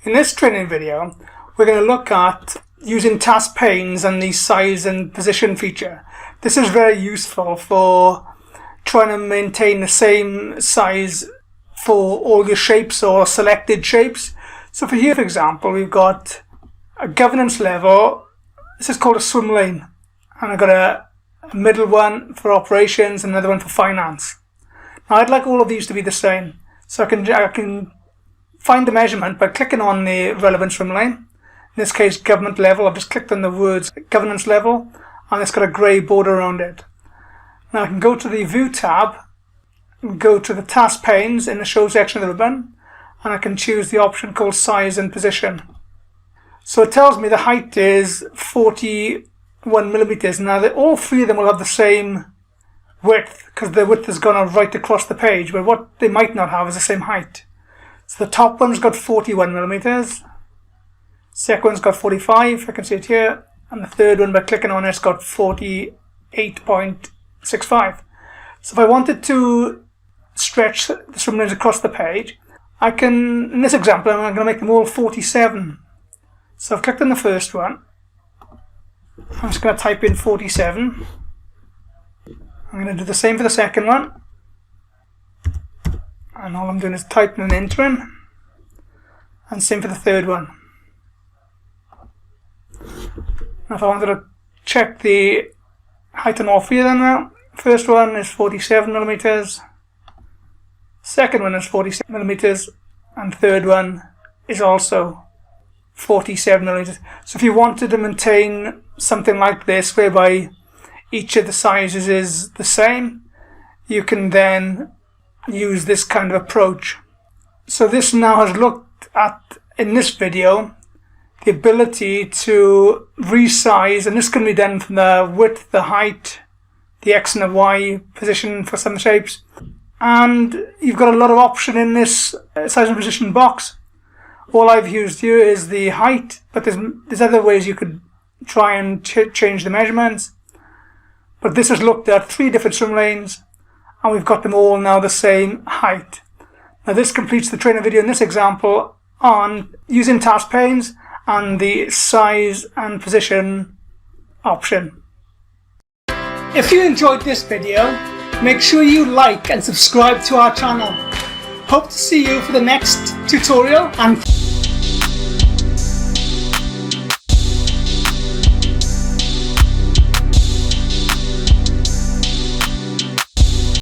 In this training video, we're going to look at using task panes and the size and position feature. This is very useful for trying to maintain the same size for all your shapes or selected shapes. So for here, for example, we've got a governance level. This is called a swim lane. And I've got a middle one for operations and another one for finance. Now I'd like all of these to be the same. So I can find the measurement by clicking on the relevant swim lane. In this case, government level. I've just clicked on the words governance level, and it's got a grey border around it. Now I can go to the View tab, and go to the Task Panes in the Show section of the ribbon, and I can choose the option called Size and Position. So it tells me the height is 41 millimeters. Now all three of them will have the same width, because the width has gone right across the page, but what they might not have is the same height. So the top one's got 41 millimeters, second one's got 45, I can see it here, and the third one by clicking on it's got 48.65. So if I wanted to stretch the swim lanes across the page, I can, in this example, I'm going to make them all 47. So I've clicked on the first one, I'm just going to type in 47. I'm going to do the same for the second one. And all I'm doing is typing and entering. And same for the third one. Now if I wanted to check the height on all three of them now, first one is 47 millimeters, second one is 47 millimeters, and third one is also 47 millimeters. So if you wanted to maintain something like this, whereby each of the sizes is the same, you can then use this kind of approach. So this now has looked at, in this video, the ability to resize, and this can be done from the width, the height, the X and the Y position for some shapes. And you've got a lot of option in this size and position box. All I've used here is the height, but there's other ways you could try and change the measurements. But this has looked at 3 different swim lanes, and we've got them all now the same height. Now this completes the training video in this example on using task panes and the size and position option. If you enjoyed this video, make sure you like and subscribe to our channel. Hope to see you for the next tutorial, and